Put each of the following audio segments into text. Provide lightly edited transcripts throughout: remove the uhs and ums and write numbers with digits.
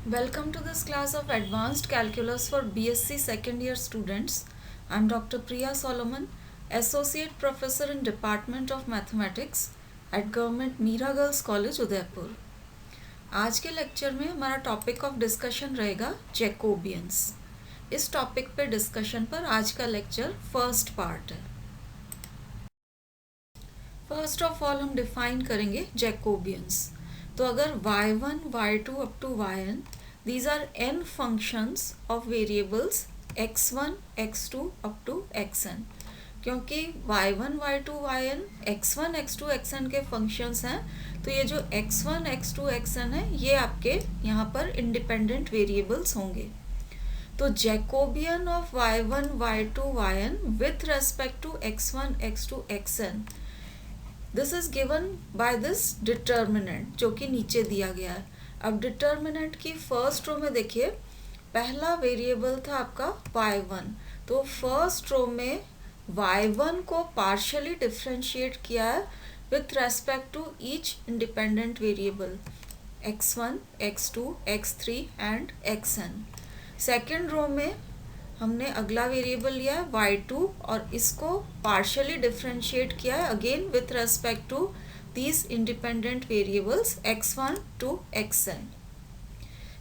Welcome to this class of Advanced Calculus for BSc second year students. I am Dr. Priya Solomon, Associate Professor in Department of Mathematics at Government Mira Girls College, Udaipur. आज के lecture में हमारा topic of discussion रहेगा Jacobians. इस topic पे discussion पर आज का लेक्चर फर्स्ट पार्ट है। फर्स्ट ऑफ ऑल हम डिफाइन करेंगे जैकोबियंस। तो अगर y1, y2 up to yn, these are n functions of variables x1, x2 up to xn। क्योंकि y1, y2, yn x1, x2, xn के फंक्शंस हैं, तो ये जो x1, x2, xn है ये आपके यहाँ पर इंडिपेंडेंट वेरिएबल्स होंगे। तो Jacobian of y1, y2, yn with respect to x1, x2, xn, this is given by this determinant जो कि नीचे दिया गया है। अब डिटर्मिनेंट की फर्स्ट रो में देखिए, पहला वेरिएबल था आपका y1, तो फर्स्ट रो में y1 को पार्शियली डिफरेंशिएट किया है with respect to each independent variable x1, x2, x3 and xn। Second row में हमने अगला वेरिएबल लिया है y2 और इसको पार्शियली डिफरेंशिएट किया है again with respect to these independent variables x1 to xn।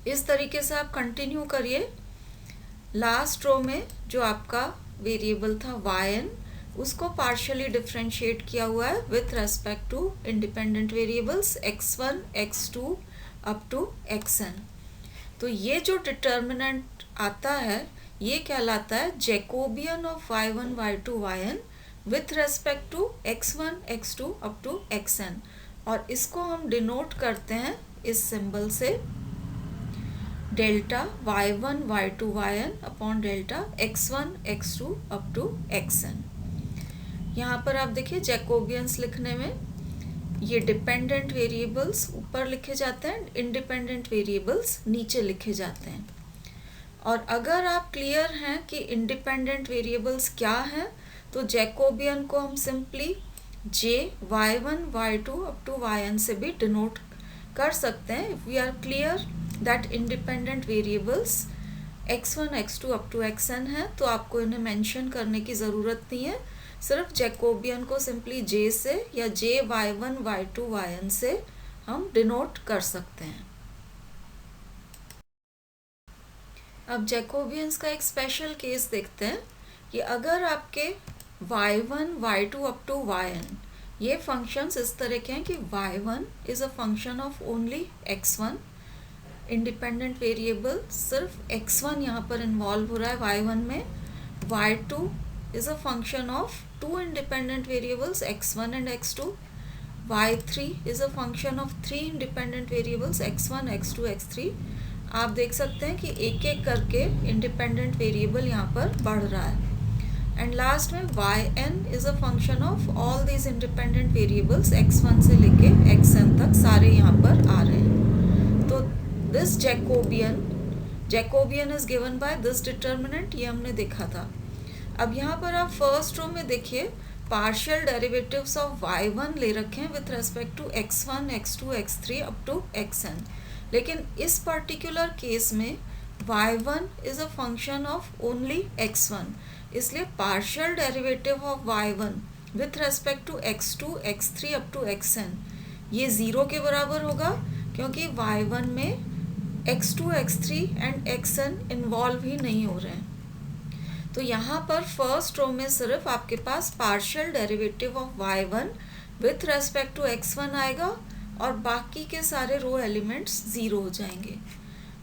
इस तरीके से आप कंटिन्यू करिए। लास्ट रो में जो आपका वेरिएबल था yn, उसको पार्शियली डिफरेंशिएट किया हुआ है with respect to independent variables x1, x2 up to xn। तो ये जो डिटर्मिनेंट आता है ये कहलाता है Jacobian of y1, y2, yn with respect to x1, x2 up to xn, और इसको हम डिनोट करते हैं इस सिंबल से delta y1, y2, yn upon delta x1, x2 up to xn। यहाँ पर आप देखिए जैकोबियंस लिखने में ये डिपेंडेंट वेरिएबल्स ऊपर लिखे जाते हैं, इंडिपेंडेंट वेरिएबल्स नीचे लिखे जाते हैं। और अगर आप क्लियर हैं कि इंडिपेंडेंट वेरिएबल्स क्या हैं, तो जैकोबियन को हम simply j y1, y2 up to yn से भी डिनोट कर सकते हैं। If we are clear that independent variables x1, x2 up to xn है, तो आपको इन्हें मेंशन करने की ज़रूरत नहीं है, सिर्फ जैकोबियन को सिंपली j से या j y1, y2, yn से हम डिनोट कर सकते हैं। अब जैकोबियंस का एक स्पेशल केस देखते हैं कि अगर आपके y1, y2 up to yn ये फंक्शंस इस तरह के हैं कि y1 is a function of only x1, independent variable सिर्फ x1 यहाँ पर इन्वॉल्व हो रहा है y1 में, y2 is a function of two independent variables x1 and x2, y3 is a function of three independent variables x1, x2, x3। आप देख सकते हैं कि एक एक करके इंडिपेंडेंट वेरिएबल यहाँ पर बढ़ रहा है। एंड लास्ट में yn is a function of all these independent variables x1 से लेके xn तक सारे यहाँ पर आ रहे हैं। तो this Jacobian is given by this determinant, ये हमने देखा था। अब यहाँ पर आप फर्स्ट रो में देखिए पार्शियल डेरिवेटिव्स ऑफ y1 ले रखे हैं with respect to x1, x2, x3 up to xn, लेकिन इस पर्टिकुलर केस में y1 is a function of only x1, इसलिए partial derivative of y1 with respect to x2, x3 up to xn ये zero के बराबर होगा, क्योंकि y1 में x2, x3 and xn involve ही नहीं हो रहे हैं। तो यहाँ पर फर्स्ट रो में सिर्फ आपके पास partial derivative of y1 with respect to x1 आएगा और बाकी के सारे रो एलिमेंट्स ज़ीरो हो जाएंगे।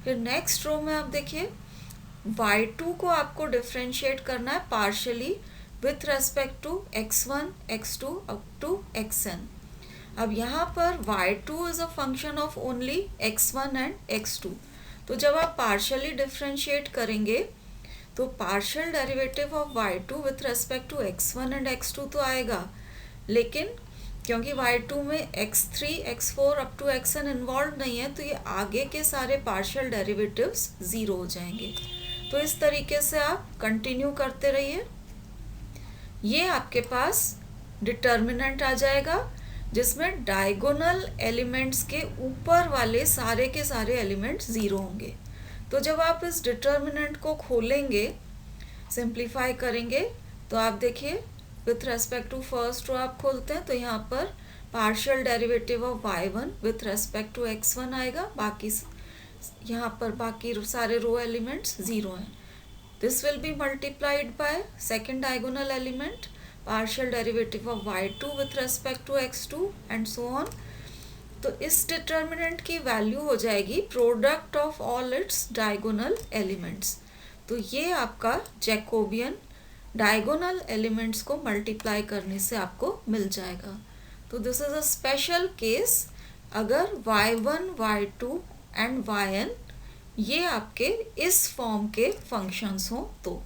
फिर नेक्स्ट रो में आप देखिए y2 को आपको डिफरेंशिएट करना है partially with respect to x1, x2 up to xn। अब यहाँ पर y2 is a function of only x1 and x2, तो जब आप पार्शियली डिफरेंशिएट करेंगे तो partial derivative of y2 with respect to x1 and x2 तो आएगा, लेकिन क्योंकि y2 में x3, x4 up to xn involve नहीं है, तो ये आगे के सारे पार्शियल डेरिवेटिव्स ज़ीरो हो जाएंगे। तो इस तरीके से आप कंटिन्यू करते रहिए। ये आपके पास डिटर्मिनेंट आ जाएगा जिसमें डायगोनल एलिमेंट्स के ऊपर वाले सारे के सारे एलिमेंट्स ज़ीरो होंगे। तो जब आप इस डिटर्मिनेंट को खोलेंगे, सिंप्लीफाई करेंगे, तो आप देखिए with respect to first row आप खोलते हैं तो यहाँ पर partial derivative of y1 with respect to x1 आएगा, बाकी यहाँ पर बाकी सारे रो एलिमेंट्स ज़ीरो हैं। This will be multiplied by second diagonal element partial derivative of y2 with respect to x2 and so on. तो इस डिटर्मिनेंट की वैल्यू हो जाएगी product of all its diagonal elements. तो ये आपका जैकोबियन डायगोनल एलिमेंट्स को मल्टीप्लाई करने से आपको मिल जाएगा। तो this is a special case अगर y1, y2 एंड yn ये आपके इस फॉर्म के फंक्शंस हों तो।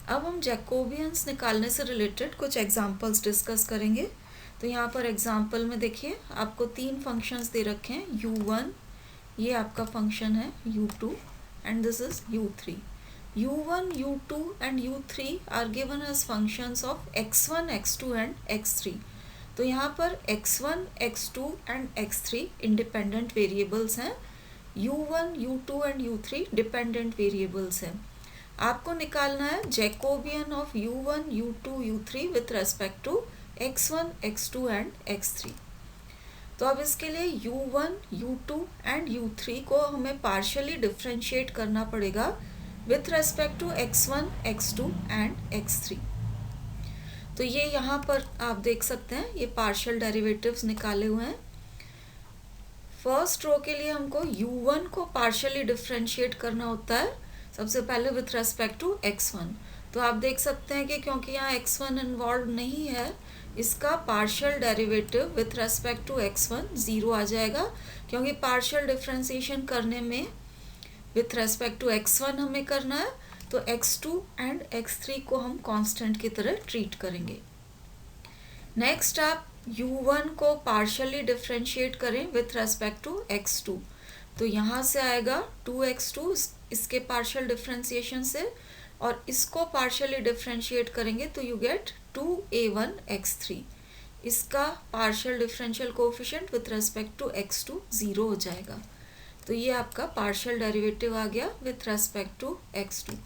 अब हम जैकोबियंस निकालने से रिलेटेड कुछ एग्जांपल्स डिस्कस करेंगे। तो यहाँ पर एग्जांपल में देखिए आपको तीन फंक्शंस दे रखे हैं, u1 ये आपका फंक्शन है, u2 and this is u3। u1, u2 and u3 are given as functions of x1, x2 and x3। तो यहाँ पर x1, x2 and x3 independent variables हैं, u1, u2 and u3 dependent variables हैं। आपको निकालना है Jacobian of u1, u2, u3 with respect to x1, x2 and x3। तो अब इसके लिए u1, u2 एंड u3 को हमें पार्शियली डिफरेंशिएट करना पड़ेगा with respect to x1, x2 and x3। तो ये यहाँ पर आप देख सकते हैं ये पार्शियल डेरिवेटिव्स निकाले हुए हैं। फर्स्ट रो के लिए हमको u1 को पार्शियली डिफरेंशिएट करना होता है सबसे पहले विथ रेस्पेक्ट टू x1। तो आप देख सकते हैं कि क्योंकि यहाँ x1 इन्वॉल्व नहीं है, इसका partial derivative with respect to x1 zero आ जाएगा, क्योंकि पार्शियल डिफरेंशिएशन करने में विथ रेस्पेक्ट टू x1 हमें करना है, तो x2 एंड x3 को हम कांस्टेंट की तरह ट्रीट करेंगे। नेक्स्ट आप u1 को पार्शियली डिफरेंशिएट करें विथ रेस्पेक्ट टू x2। तो यहाँ से आएगा 2x2 इसके पार्शियल डिफरेंशिएशन से, और इसको पार्शियली डिफरेंशिएट करेंगे तो यू गेट 2a1x3। इसका partial differential coefficient with respect to x2 zero हो जाएगा। तो ये आपका पार्शियल डेरिवेटिव आ गया विथ रेस्पेक्ट टू x2।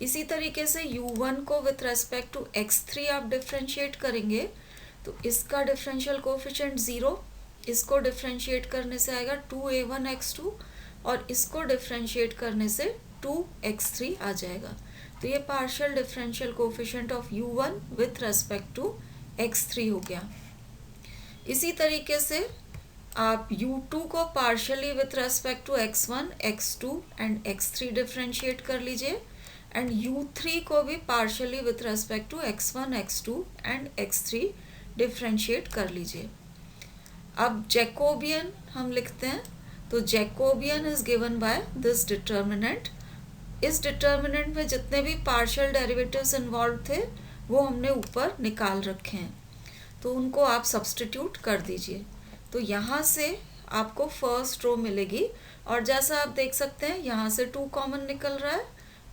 इसी तरीके से u1 को विथ रेस्पेक्ट टू x3 आप डिफरेंशिएट करेंगे तो इसका डिफरेंशियल कोएफिशिएंट ज़ीरो, इसको डिफरेंशिएट करने से आएगा 2a1x2 और इसको डिफरेंशिएट करने से 2x3 आ जाएगा। तो ये partial differential coefficient of u1 with respect to x3 हो गया। इसी तरीके से आप u2 को partially with respect to x1, x2 and x3 differentiate कर लीजिए, एंड u3 को भी partially with respect to x1, x2 and x3 differentiate कर लीजिए। अब जैकोबियन हम लिखते हैं, तो Jacobian is given by this determinant. इस डिटर्मिनेंट में जितने भी पार्शियल डेरिवेटिव्स इन्वॉल्व थे वो हमने ऊपर निकाल रखे हैं, तो उनको आप सब्स्टिट्यूट कर दीजिए। तो यहाँ से आपको फर्स्ट रो मिलेगी, और जैसा आप देख सकते हैं यहाँ से 2 कॉमन निकल रहा है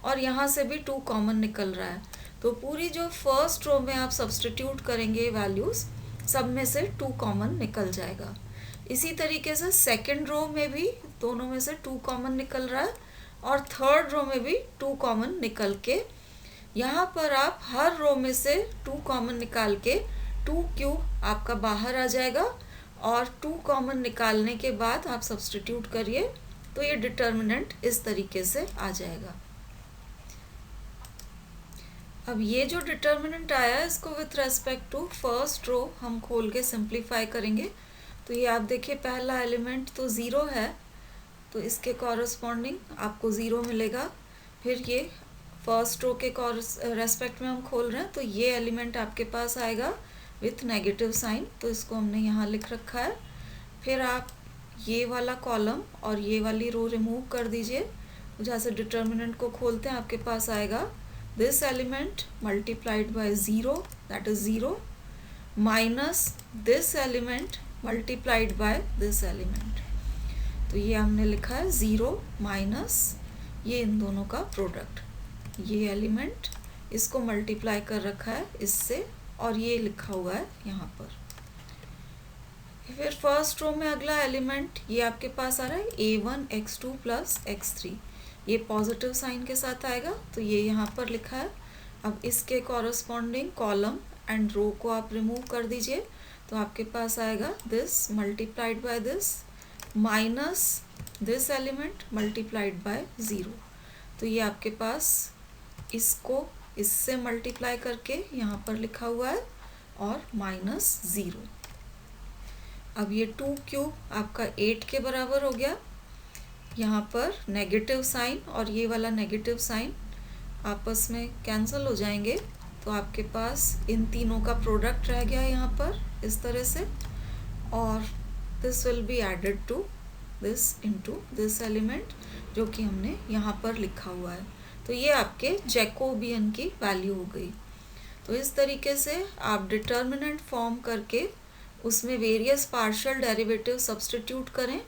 और यहाँ से भी 2 कॉमन निकल रहा है। तो पूरी जो फर्स्ट रो में आप सब्स्टिट्यूट करेंगे वैल्यूज़, सब में से 2 कॉमन निकल जाएगा। इसी तरीके से सेकंड रो में भी दोनों में से 2 कॉमन निकल रहा है, और थर्ड रो में भी 2 कॉमन निकल के यहाँ पर आप हर रो में से 2 कॉमन निकाल के 2q आपका बाहर आ जाएगा, और 2 कॉमन निकालने के बाद आप सब्स्टिट्यूट करिए तो ये डिटर्मिनेंट इस तरीके से आ जाएगा। अब ये जो डिटर्मिनेंट आया है इसको with respect to first row हम खोल के सिंप्लीफाई करेंगे। तो ये आप देखिए पहला एलिमेंट तो ज़ीरो है, तो इसके कॉरस्पॉन्डिंग आपको ज़ीरो मिलेगा। फिर ये फर्स्ट रो के रेस्पेक्ट में हम खोल रहे हैं, तो ये एलिमेंट आपके पास आएगा विथ नेगेटिव साइन, तो इसको हमने यहाँ लिख रखा है। फिर आप ये वाला कॉलम और ये वाली रो रिमूव कर दीजिए। तो जैसे डिटर्मिनेंट को खोलते हैं आपके पास आएगा this element multiplied by zero, that is zero, minus this element multiplied by this element. तो ये हमने लिखा है ज़ीरो माइनस ये इन दोनों का प्रोडक्ट, ये एलिमेंट इसको मल्टीप्लाई कर रखा है इससे, और ये लिखा हुआ है यहाँ पर। फिर फर्स्ट रो में अगला एलिमेंट ये आपके पास आ रहा है a1 x2 प्लस x3, ये पॉजिटिव साइन के साथ आएगा तो ये यहाँ पर लिखा है। अब इसके कॉरस्पॉन्डिंग कॉलम एंड रो को आप रिमूव कर दीजिए तो आपके पास आएगा this multiplied by this minus this element multiplied by 0। तो ये आपके पास इसको इससे मल्टीप्लाई करके यहाँ पर लिखा हुआ है और -0। अब ये 2 क्यूब आपका 8 के बराबर हो गया। यहाँ पर नेगेटिव साइन और ये वाला नेगेटिव साइन आपस में कैंसिल हो जाएंगे तो आपके पास इन तीनों का प्रोडक्ट रह गया यहाँ पर इस तरह से, और this will be added to this into this element जो कि हमने यहाँ पर लिखा हुआ है। तो ये आपके जैकोबियन की वैल्यू हो गई। तो इस तरीके से आप डिटर्मिनेंट फॉर्म करके उसमें वेरियस पार्शियल डेरिवेटिव सब्स्टिट्यूट करें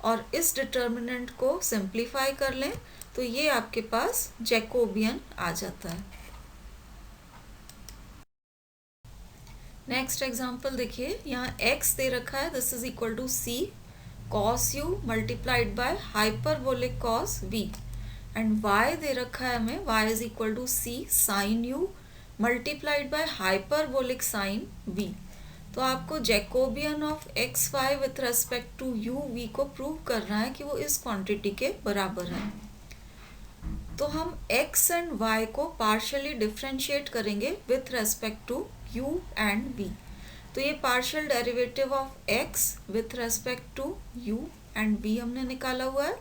और इस डिटर्मिनेंट को सिंप्लीफाई कर लें तो ये आपके पास जैकोबियन आ जाता है। नेक्स्ट एग्जांपल देखिए, यहाँ x दे रखा है, this is equal to c cos u multiplied by hyperbolic cos v, and y दे रखा है हमें y is equal to c sin u multiplied by hyperbolic sin v। तो आपको Jacobian of x y with respect to u v को prove करना है कि वो इस क्वांटिटी के बराबर है। तो हम x एंड y को पार्शियली डिफरेंशिएट करेंगे with respect to u and v। तो ये partial derivative of x with respect to u and v हमने निकाला हुआ है,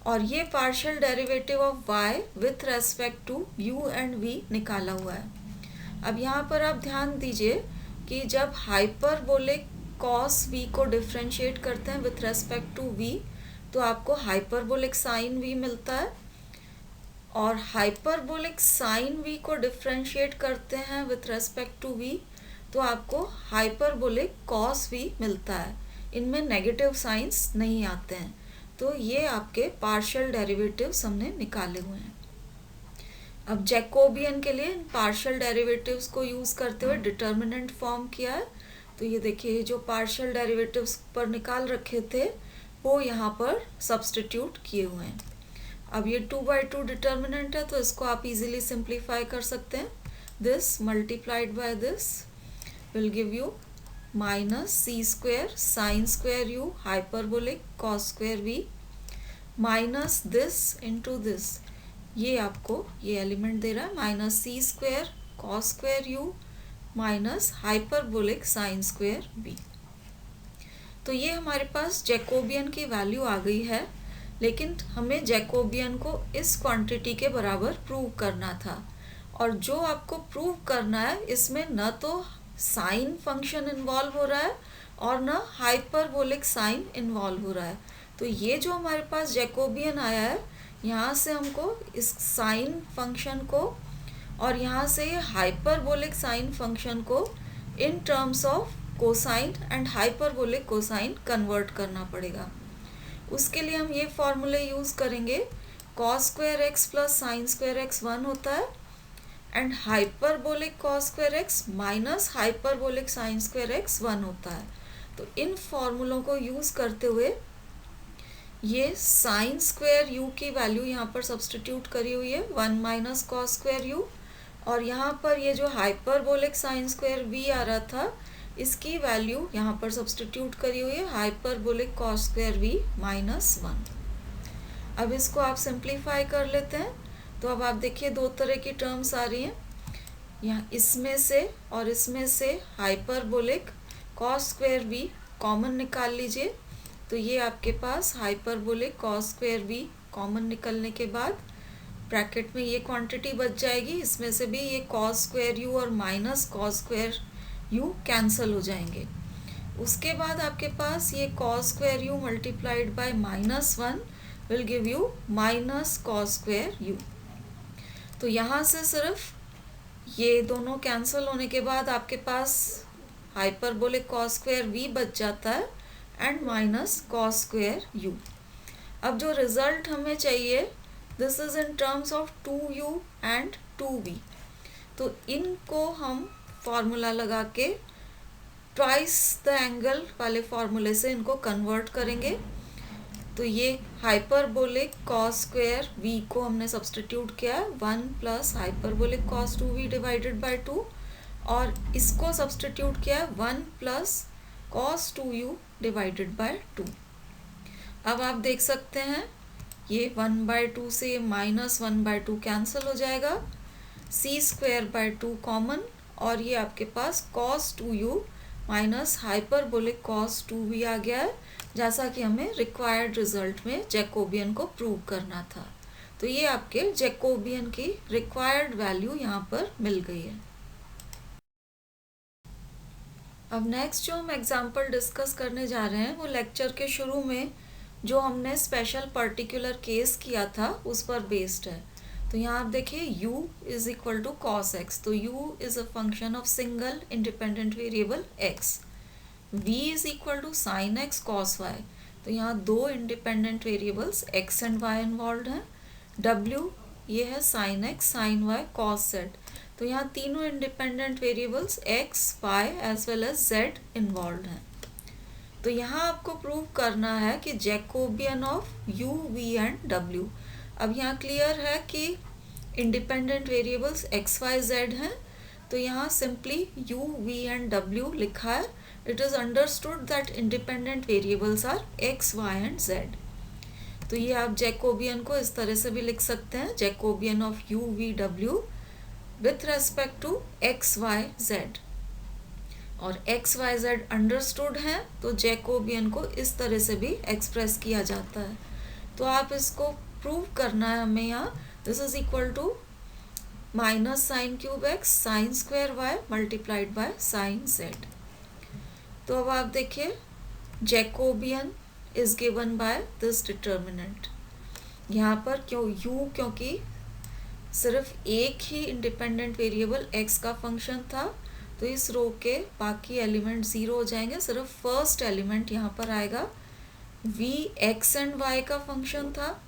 और ये partial derivative of y with respect to u and v निकाला हुआ है। अब यहाँ पर आप ध्यान दीजिए कि जब हाइपरबोलिक cos v को डिफरेंशिएट करते हैं विथ रेस्पेक्ट टू v तो आपको हाइपरबोलिक साइन v मिलता है, और हाइपरबोलिक साइन v को डिफरेंशिएट करते हैं विथ रेस्पेक्ट टू v तो आपको हाइपरबोलिक cos v मिलता है। इनमें नेगेटिव साइंस नहीं आते हैं। तो ये आपके पार्शियल डेरिवेटिव्स हमने निकाले हुए हैं। अब जैकोबियन के लिए इन पार्शियल डेरिवेटिव्स को यूज़ करते हुए डिटर्मिनेंट फॉर्म किया है। तो ये देखिए जो पार्शियल डेरिवेटिव्स पर निकाल रखे थे वो यहाँ पर सब्स्टिट्यूट किए हुए हैं। अब ये 2/2 डिटर्मिनेंट है तो इसको आप इजीली सिंप्लीफाई कर सकते हैं। This multiplied by this will give you -c² sin square u hyperbolic cos square v minus this into this, ये आपको ये एलिमेंट दे रहा है -c² cos square u minus hyperbolic sine square v। तो ये हमारे पास जैकोबियन की वैल्यू आ गई है, लेकिन हमें जैकोबियन को इस क्वांटिटी के बराबर प्रूव करना था, और जो आपको प्रूव करना है इसमें न तो साइन फंक्शन इन्वॉल्व हो रहा है और न हाइपरबोलिक साइन इन्वॉल्व हो रहा है। तो ये जो हमारे पास जैकोबियन आया है यहाँ से हमको इस साइन फंक्शन को और यहाँ से ये हाइपरबोलिक साइन फंक्शन को in terms of cosine and hyperbolic cosine convert करना पड़ेगा। उसके लिए हम ये फॉर्मूले यूज़ करेंगे, cos square x plus sine square x 1 होता है and hyperbolic cos square x minus hyperbolic sine square x 1 होता है। तो इन फॉर्मूलों को यूज़ करते हुए ये साइन स्क्वायर u की वैल्यू यहाँ पर सब्स्टिट्यूट करी हुई है 1 माइनस कॉस स्क्वायर u, और यहाँ पर ये जो हाइपरबोलिक साइन स्क्वायर v आ रहा था इसकी वैल्यू यहाँ पर सब्स्टिट्यूट करी हुई है hyperbolic cos square v minus 1। अब इसको आप सिंप्लीफाई कर लेते हैं तो अब आप देखिए दो तरह की टर्म्स आ रही हैं, यहाँ इसमें से और इसमें से hyperbolic cos square v common निकाल लीजिए। तो ये आपके पास hyperbolic cos square v common निकलने के बाद ब्रैकेट में ये क्वांटिटी बच जाएगी, इसमें से भी ये कॉस स्क्वायर u और minus cos square u cancel हो जाएंगे। उसके बाद आपके पास ये cos square u multiplied bye -1 will give you minus cos square u। तो यहाँ से सिर्फ ये दोनों कैंसिल होने के बाद आपके पास हाइपरबोलिक कॉस स्क्वायर v बच जाता है and minus cos square u। अब जो रिजल्ट हमें चाहिए this is in terms of 2u and 2v। तो इनको हम फॉर्मूला लगा के ट्वाइस द एंगल वाले फॉर्मूले से इनको कन्वर्ट करेंगे। तो ये हाइपरबोलिक कॉस स्क्वायर v को हमने सब्सटीट्यूट किया है 1 plus hyperbolic cos 2v divided by 2, और इसको सब्सटीट्यूट किया है 1 plus cos 2u divided by 2। अब आप देख सकते हैं ये 1/2 से -1/2 कैंसिल हो जाएगा, c स्क्वायर बाय 2 कॉमन, और ये आपके पास cos 2u minus hyperbolic cos 2v आ गया है, जैसा कि हमें रिक्वायर्ड रिजल्ट में जैकोबियन को प्रूव करना था। तो ये आपके जैकोबियन की रिक्वायर्ड वैल्यू यहाँ पर मिल गई है। अब नेक्स्ट जो हम एग्जाम्पल डिस्कस करने जा रहे हैं वो लेक्चर के शुरू में जो हमने स्पेशल पर्टिकुलर केस किया था उस पर बेस्ड है। तो यहाँ आप देखिए u is equal to cos x, तो u is a function of single independent variable x। v is equal to sine x cos y, तो यहाँ दो independent variables x and y involve हैं। w ये है sine x sine y cos z, तो यहाँ तीनों independent variables x, y as well as z involve हैं। तो यहाँ आपको प्रूव करना है कि Jacobian of u, v and w। अब यहाँ क्लियर है कि independent variables x, y, z हैं, तो यहाँ simply u, v and w लिखा है। It is understood that independent variables are x, y and z। तो ये आप जैकोबियन को इस तरह से भी लिख सकते हैं, Jacobian of u, v, w with respect to x, y, z। और x, y, z अंडरस्टूड है, तो जैकोबियन को इस तरह से भी एक्सप्रेस किया जाता है। तो आप इसको प्रूव करना है हमें यहाँ, this is equal to minus sine cube x sine square y multiplied by sine z. तो अब आप देखिए Jacobian is given by this determinant. यहाँ पर क्योंकि सिर्फ एक ही इंडिपेंडेंट वेरिएबल x का फंक्शन था, तो इस रो के बाकी एलिमेंट ज़ीरो हो जाएंगे, सिर्फ फर्स्ट एलिमेंट यहाँ पर आएगा। v x एंड y का फंक्शन था,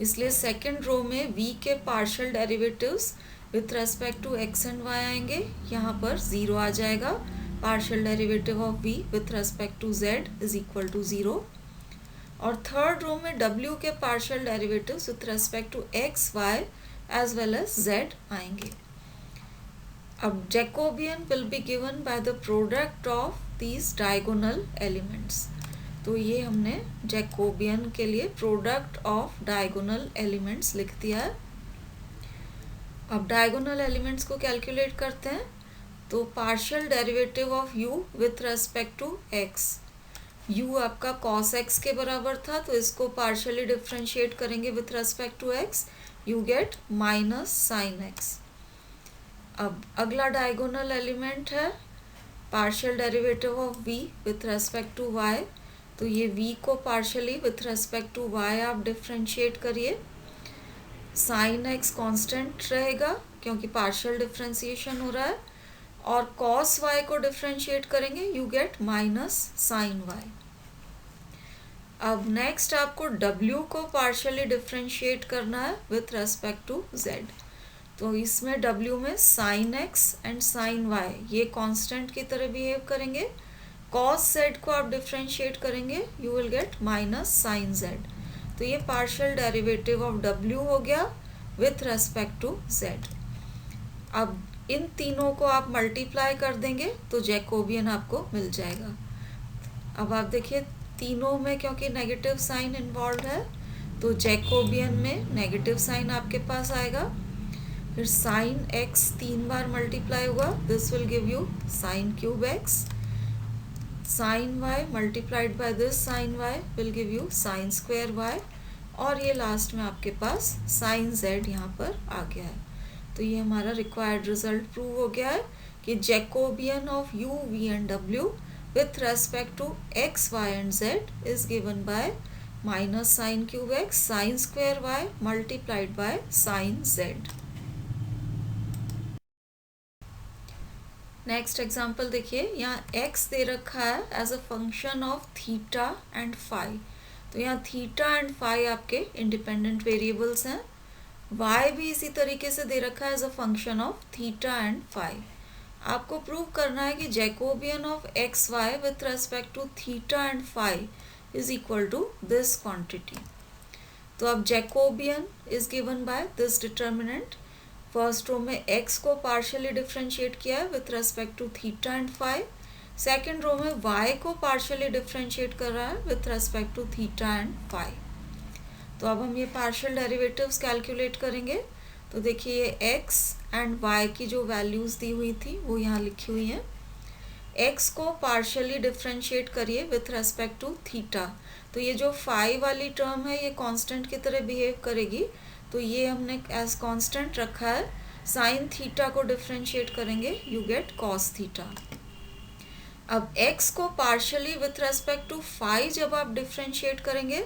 इसलिए सेकंड रो में v के partial derivatives with respect to x and y आएंगे, यहाँ पर ज़ीरो आ जाएगा। Partial derivative of v with respect to z is equal to zero. और थर्ड रो में w के partial derivatives with respect to x, y as well as z आएंगे। अब Jacobian will be given by the product of these diagonal elements. तो ये हमने Jacobian के लिए प्रोडक्ट ऑफ डायगोनल एलिमेंट्स लिख दिया है। अब डायगोनल एलिमेंट्स को कैलकुलेट करते हैं। तो partial derivative of u with respect to x, u आपका cos x के बराबर था, तो इसको पार्शियली डिफ्रेंशिएट करेंगे with respect to x, you get minus sine x। अब अगला डायगोनल एलिमेंट है partial derivative of v with respect to y, तो ये v को partially with respect to y आप डिफ्रेंशिएट करिए। साइन x कांस्टेंट रहेगा क्योंकि पार्शियल डिफ्रेंशिएशन हो रहा है, और cos y को डिफ्रेंशिएट करेंगे, you get minus sine y। अब नेक्स्ट आपको w को पार्शियली डिफ्रेंशिएट करना है विथ रेस्पेक्ट टू z। तो इसमें w में sine x and sine y ये कांस्टेंट की तरह बिहेव करेंगे। cos z को आप डिफ्रेंशिएट करेंगे, you will get minus sine z। तो ये पार्शियल डेरिवेटिव ऑफ w हो गया विथ रेस्पेक्ट टू z। अब इन तीनों को आप मल्टीप्लाई कर देंगे तो जैकोबियन आपको मिल जाएगा। अब आप देखिए तीनों में क्योंकि नेगेटिव साइन इन्वॉल्व है, तो जैकोबियन में नेगेटिव साइन आपके पास आएगा। फिर साइन x 3 बार मल्टीप्लाई हुआ, this will give you sine cube x। Sine y multiplied by this sine y will give you sine square y, और ये लास्ट में आपके पास साइन z यहाँ पर आ गया है। तो ये हमारा रिक्वायर्ड रिजल्ट प्रूव हो गया है कि Jacobian of u, v and w with respect to x, y and z is given by minus sin cube x sin square y multiplied by sin z. Next example देखिए, यहाँ x दे रखा है as a function of theta and phi. तो यहाँ theta and phi आपके independent variables हैं। y भी इसी तरीके से दे रखा है as a function of theta and phi. आपको प्रूव करना है कि Jacobian of x y with respect to theta and phi is equal to this quantity. तो अब Jacobian is given by this determinant. First row में x को partially differentiate किया है with respect to theta and phi. Second row में y को partially differentiate कर रहा है with respect to theta and phi. तो अब हम ये पार्शियल डेरिवेटिव्स कैलकुलेट करेंगे। तो देखिए ये x एंड y की जो वैल्यूज़ दी हुई थी वो यहाँ लिखी हुई हैं। x को पार्शियली डिफरेंशिएट करिए विथ रेस्पेक्ट टू थीटा। तो ये जो फाई वाली टर्म है ये कांस्टेंट की तरह बिहेव करेगी, तो ये हमने एज कांस्टेंट रखा है। साइन थीटा को डिफरेंशिएट करेंगे, यू गेट कॉस थीटा। अब x को partially with respect to phi जब आप डिफरेंशिएट करेंगे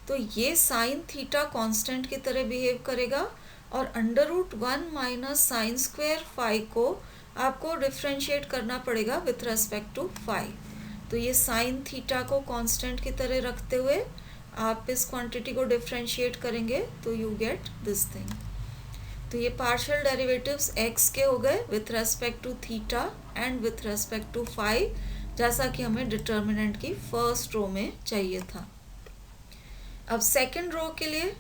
तो ये साइन थीटा कांस्टेंट की तरह बिहेव करेगा और under root 1 minus sine square phi को आपको डिफरेंशिएट करना पड़ेगा विथ रेस्पेक्ट टू फाई। तो ये साइन थीटा को कांस्टेंट की तरह रखते हुए आप इस क्वांटिटी को डिफरेंशिएट करेंगे तो यू गेट दिस थिंग। तो ये पार्शियल डेरिवेटिव्स x के हो गए with respect to theta and with respect to phi, जैसा कि हमें डिटर्मिनेंट की फर्स्ट रो में चाहिए था। अब सेकंड रो के लिए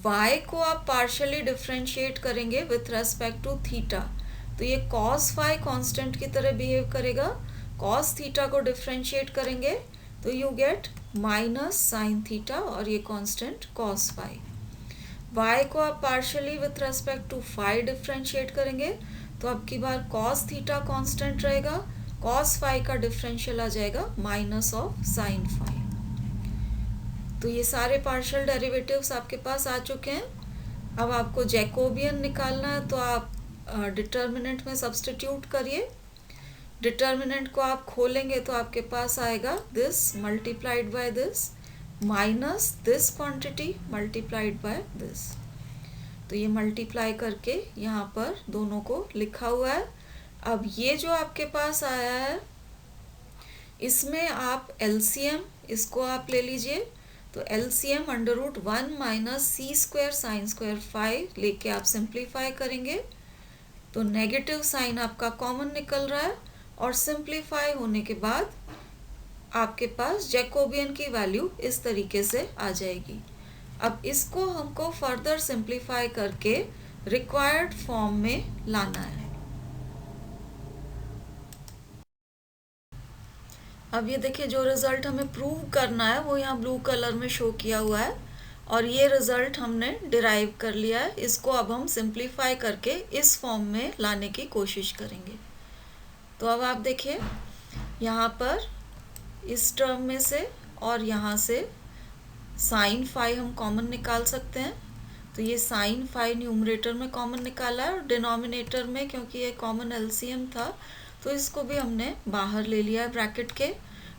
y को आप पार्शियली डिफरेंशिएट करेंगे विथ रेस्पेक्ट टू थीटा। तो ये cos फाई कांस्टेंट की तरह बिहेव करेगा। cos थीटा को डिफरेंशिएट करेंगे तो you get minus sine theta और ये कांस्टेंट cos फाई। y को आप partially with respect to phi differentiate करेंगे तो अब की बार cos थीटा कांस्टेंट रहेगा, cos फाई का डिफरेंशियल आ जाएगा माइनस ऑफ साइन फाई। तो ये सारे पार्शियल डेरिवेटिव्स आपके पास आ चुके हैं। अब आपको जैकोबियन निकालना है तो आप डिटर्मिनेंट में सब्स्टिट्यूट करिए। डिटर्मिनेंट को आप खोलेंगे तो आपके पास आएगा this multiplied by this minus this quantity multiplied by this. तो ये मल्टीप्लाई करके यहाँ पर दोनों को लिखा हुआ है। अब ये जो आपके पास आया है इसमें आप एलसीएम इसको आप ले लीजिए। तो LCM under root 1 minus c square sine square phi लेके आप सिंप्लीफाई करेंगे तो नेगेटिव साइन आपका कॉमन निकल रहा है और सिंप्लीफाई होने के बाद आपके पास जैकोबियन की वैल्यू इस तरीके से आ जाएगी। अब इसको हमको फर्दर सिंप्लीफाई करके रिक्वायर्ड फॉर्म में लाना है। अब ये देखिए जो रिजल्ट हमें प्रूव करना है वो यहाँ ब्लू कलर में शो किया हुआ है और ये रिजल्ट हमने डिराइव कर लिया है। इसको अब हम सिंप्लीफाई करके इस फॉर्म में लाने की कोशिश करेंगे। तो अब आप देखिए यहाँ पर इस टर्म में से और यहाँ से साइन फाई हम कॉमन निकाल सकते हैं। तो ये साइन फाई न्यूमरेटर में कॉमन निकाला है और डिनोमिनेटर में क्योंकि ये कॉमन एलसीएम था तो इसको भी हमने बाहर ले लिया है ब्रैकेट के।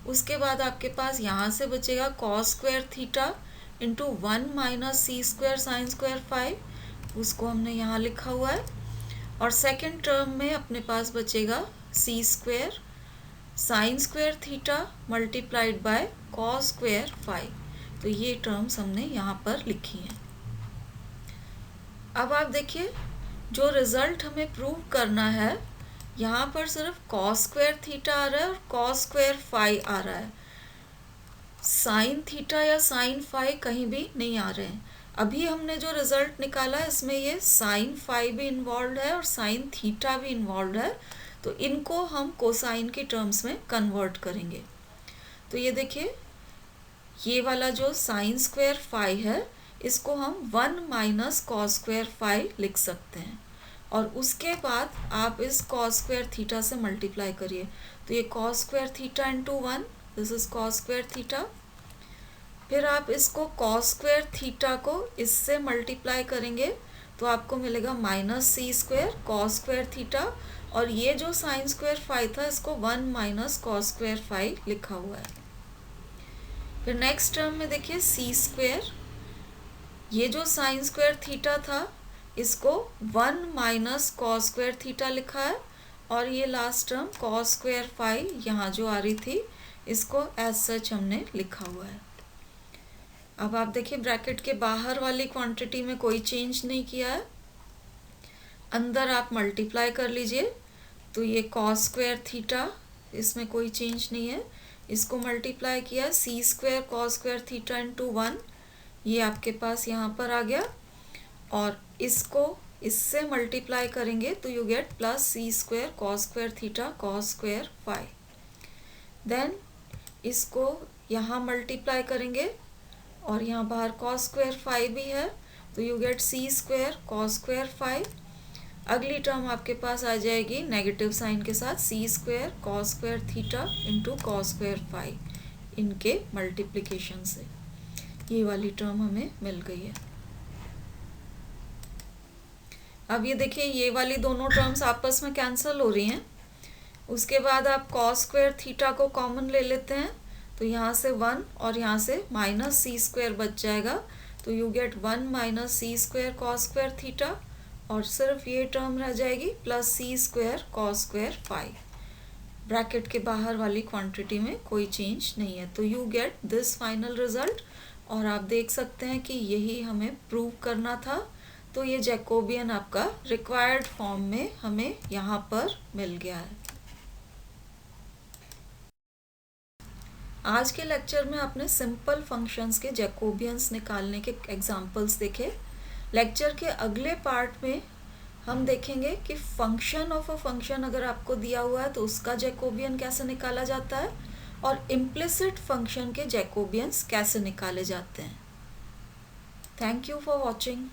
उसके बाद आपके पास यहाँ से बचेगा cos square theta into 1 minus c square sine square phi, उसको हमने यहाँ लिखा हुआ है। और सेकेंड टर्म में अपने पास बचेगा c square sine square theta multiplied by cos square phi. तो ये टर्म्स हमने यहाँ पर लिखी हैं। अब आप देखिए जो रिजल्ट हमें प्रूव करना है यहाँ पर सिर्फ कॉस स्क्वायर थीटा आ रहा है और कॉस स्क्वायर फाई आ रहा है। साइन थीटा या साइन फाई कहीं भी नहीं आ रहे हैं। अभी हमने जो रिजल्ट निकाला है इसमें ये साइन फाई भी इन्वॉल्व है और साइन थीटा भी इन्वॉल्व है, तो इनको हम कोसाइन की टर्म्स में कन्वर्ट करेंगे। तो ये देखिए ये वाला जो साइन स्क्वायर फाई है इसको हम 1 माइनस कॉस स्क्वायर फाई लिख सकते हैं और उसके बाद आप इस कॉस स्क्वायर थीटा से मल्टीप्लाई करिए। तो ये cos square theta into 1, this is cos square theta. फिर आप इसको कॉस स्क्वायर थीटा को इससे मल्टीप्लाई करेंगे तो आपको मिलेगा minus c square cos square theta और ये जो साइन स्क्वायर फाई था इसको 1 माइनस कॉस स्क्वायर फाई लिखा हुआ है। फिर नेक्स्ट टर्म में देखिए सी स्क्वायर, ये जो साइन स्क्वायर थीटा था इसको 1 माइनस कॉस स्क्वायर थीटा लिखा है और ये last term cos square phi यहाँ जो आ रही थी इसको एज सच हमने लिखा हुआ है। अब आप देखिए ब्रैकेट के बाहर वाली क्वांटिटी में कोई चेंज नहीं किया है, अंदर आप मल्टीप्लाई कर लीजिए। तो ये कॉस स्क्वायर थीटा, इसमें कोई चेंज नहीं है। इसको मल्टीप्लाई किया c square cos square theta into 1, ये आपके पास यहाँ पर आ गया। और इसको इससे मल्टीप्लाई करेंगे तो you get plus c square cos square theta cos square phi. Then इसको यहाँ मल्टीप्लाई करेंगे और यहाँ बाहर कॉस स्क्वायर फाई भी है, तो you get c square cos square phi. अगली टर्म आपके पास आ जाएगी नेगेटिव साइन के साथ c square cos square theta into cos square phi, इनके मल्टीप्लिकेशन से ये वाली टर्म हमें मिल गई है। अब ये देखिए ये वाली दोनों टर्म्स आपस में कैंसिल हो रही हैं। उसके बाद आप कॉस स्क्वायर थीटा को कॉमन ले लेते हैं, तो यहाँ से 1 और यहाँ से माइनस सी स्क्वायर बच जाएगा, तो you get 1 minus c square cos square theta, और सिर्फ ये टर्म रह जाएगी plus c square cos square phi. Bracket के बाहर वाली क्वांटिटी में कोई चेंज नहीं है, तो you get this final result. और आप देख सकते हैं कि यही हमें प्रूव करना था। तो ये जैकोबियन आपका रिक्वायर्ड फॉर्म में हमें यहाँ पर मिल गया है। आज के लेक्चर में आपने सिंपल फंक्शंस के जैकोबियंस निकालने के एग्जांपल्स देखे। लेक्चर के अगले पार्ट में हम देखेंगे कि फंक्शन ऑफ अ फंक्शन अगर आपको दिया हुआ है तो उसका जैकोबियन कैसे निकाला जाता है, और इम्प्लिसिट फंक्शन के जैकोबियंस कैसे निकाले जाते हैं। Thank you for watching.